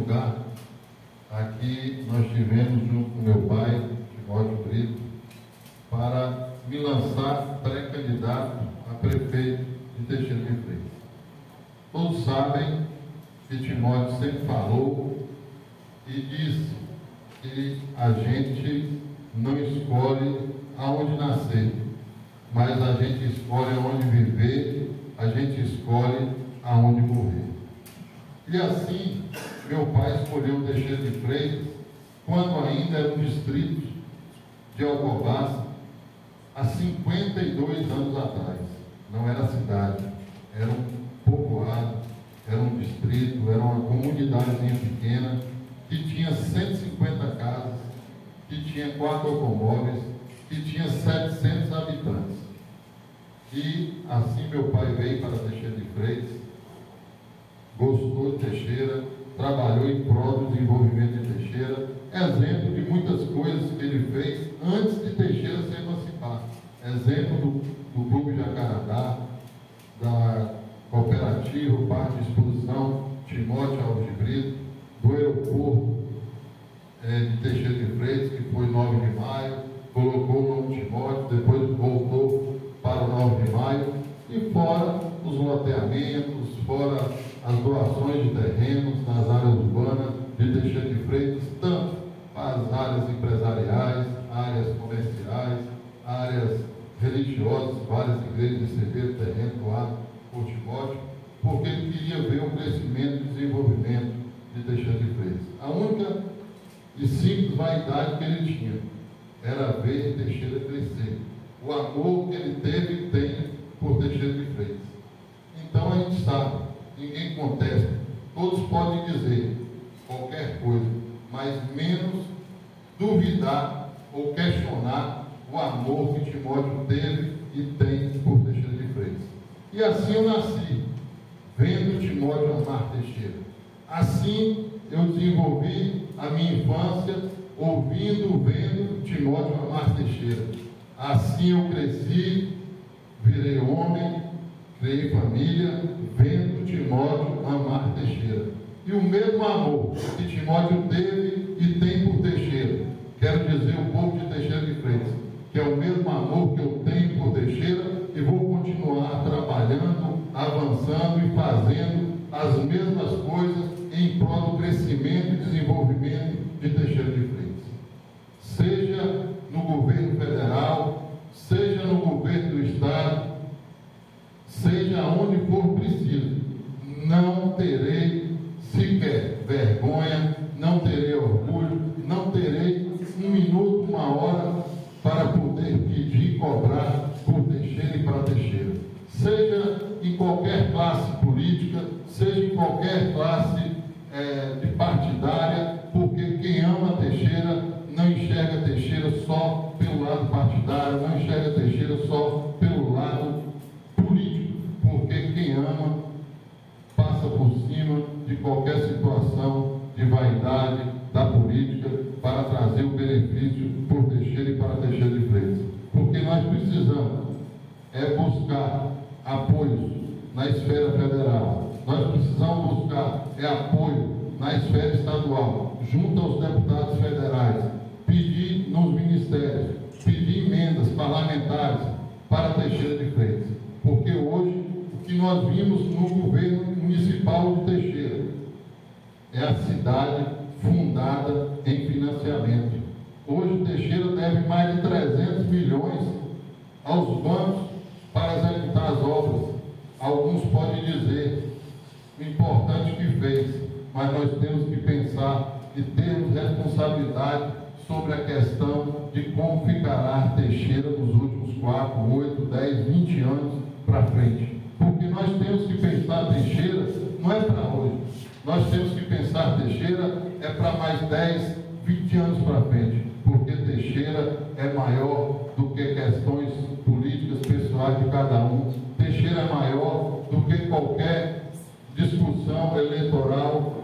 lugar, aqui nós tivemos, junto com meu pai, Timóteo Brito, para me lançar pré-candidato a prefeito de Teixeira de Freitas. Todos sabem que Timóteo sempre falou e disse que a gente não escolhe aonde nascer, mas a gente escolhe aonde viver, a gente escolhe aonde morrer. E assim, meu pai escolheu Teixeira de Freitas quando ainda era um distrito de Alcobaça, há 52 anos atrás. Não era cidade, era um povoado, era um distrito, era uma comunidadezinha pequena, que tinha 150 casas, que tinha 4 automóveis, que tinha 700 habitantes. E assim meu pai veio para Teixeira de Freitas, gostou de Teixeira, trabalhou em prol do desenvolvimento de Teixeira, exemplo de muitas coisas que ele fez antes de Teixeira se emancipar. Exemplo do Clube Jacarandá, da cooperativa, o Parque de Exposição Timóteo Alves de Brito, do aeroporto de Teixeira de Freitas, que foi 9 de maio, colocou o nome Timóteo, depois voltou para o 9 de maio, e fora os loteamentos, fora as doações de terrenos nas áreas urbanas de Teixeira de Freitas, tanto para as áreas empresariais, áreas comerciais, áreas religiosas, várias igrejas receberam terreno doado por Timóteo, porque ele queria ver o crescimento e desenvolvimento de Teixeira de Freitas. A única e simples vaidade que ele tinha era ver Teixeira crescer. O amor que ele teve e tem por Teixeira de Freitas. Então a gente sabe, ninguém contesta, todos podem dizer qualquer coisa, mas menos duvidar ou questionar o amor que Timóteo teve e tem por Teixeira de Freitas. E assim eu nasci, vendo Timóteo amar Teixeira. Assim eu desenvolvi a minha infância, ouvindo, vendo Timóteo amar Teixeira. Assim eu cresci, virei homem, criei família, vendo Timóteo amar Teixeira. E o mesmo amor que Timóteo teve e tem por Teixeira, quero dizer o povo de Teixeira de Freitas, que é o mesmo amor que eu tenho por Teixeira, e vou continuar trabalhando, avançando e fazendo as mesmas coisas em prol do crescimento e desenvolvimento de Teixeira de Freitas. Seja no governo federal, seja no governo do estado, seja onde for preciso, não terei sequer vergonha, não terei orgulho, não terei um minuto, uma hora para poder pedir e cobrar por Teixeira e para Teixeira. Seja em qualquer classe política, seja em qualquer classe de partidária, porque quem ama Teixeira não enxerga Teixeira só pelo lado partidário, não enxerga Teixeira só pelo lado político, porque quem ama passa por cima de qualquer situação de vaidade da política para trazer o benefício por Teixeira e para Teixeira de Freitas. Porque nós precisamos buscar apoios na esfera federal, nós precisamos buscar apoio na esfera estadual, junto aos deputados federais, pedir nos ministérios, pedir emendas parlamentares para Teixeira de Freitas, porque hoje o que nós vimos no governo municipal de Teixeira é a cidade fundada em financiamento. Hoje Teixeira deve mais de 300 milhões aos bancos para executar as obras. Alguns podem dizer o importante que fez, mas nós temos que pensar e termos responsabilidade sobre a questão de como ficará Teixeira nos últimos 4, 8, 10, 20 anos para frente. Porque nós temos que pensar Teixeira não é para hoje. Nós temos que pensar Teixeira é para mais 10, 20 anos para frente. Porque Teixeira é maior do que questões políticas pessoais de cada um. Teixeira é maior do que qualquer discussão eleitoral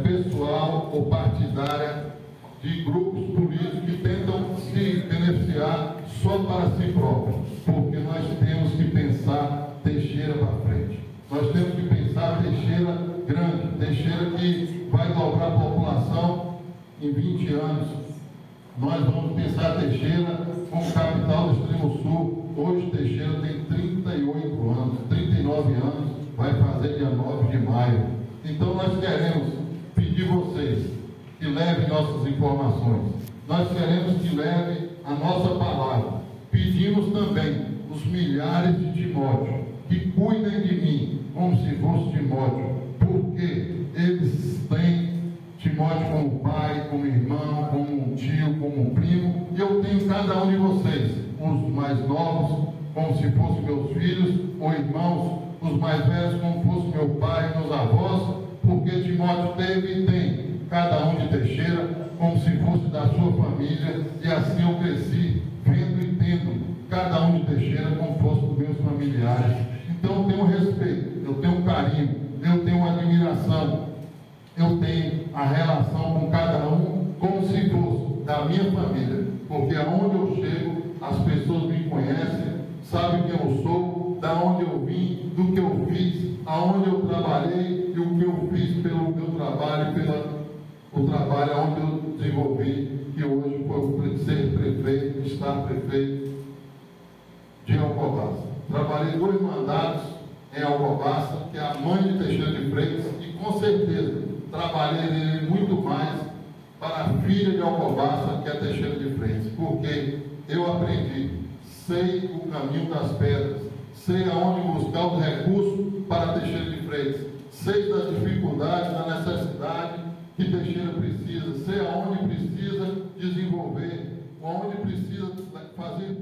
pessoal ou partidária de grupos políticos que tentam se beneficiar só para si próprios, porque nós temos que pensar Teixeira para frente. Nós temos que pensar Teixeira grande, Teixeira que vai dobrar a população em 20 anos. Nós vamos pensar Teixeira como capital do Extremo Sul. Hoje Teixeira tem 38 anos, 39 anos, vai fazer dia 9 de maio. Então nós queremos pedir vocês que levem nossas informações. Nós queremos que levem a nossa palavra. Pedimos também os milhares de Timóteo que cuidem de mim como se fosse Timóteo, porque eles têm Timóteo como pai, como irmão, como um tio, como um primo, e eu tenho cada um de vocês, os mais novos, como se fossem meus filhos, ou irmãos, os mais velhos, como fosse meu pai, meus avós, porque Timóteo teve e tem cada um de Teixeira, como se fosse da sua família, e assim eu cresci, vendo e tendo cada um de Teixeira como fosse dos meus familiares. Então eu tenho respeito, eu tenho carinho, eu tenho admiração, eu tenho a relação com cada um como se fosse da minha família, porque aonde eu chego, as pessoas me conhecem, sabem quem eu sou, da onde eu vim, do que eu fiz, aonde eu trabalhei e o que eu fiz pelo meu trabalho, pelo trabalho onde eu desenvolvi, que hoje foi ser prefeito, estar prefeito de Alcobaça. Trabalhei 2 mandatos em Alcobaça, que é a mãe de Teixeira de Freitas, e com certeza trabalhei muito mais para a filha de Alcobaça, que é Teixeira de Freitas, porque eu aprendi, sei o caminho das pedras, sei aonde buscar os recursos para Teixeira de Freitas, sei da dificuldade, da necessidade que Teixeira precisa, sei aonde precisa desenvolver, aonde precisa fazer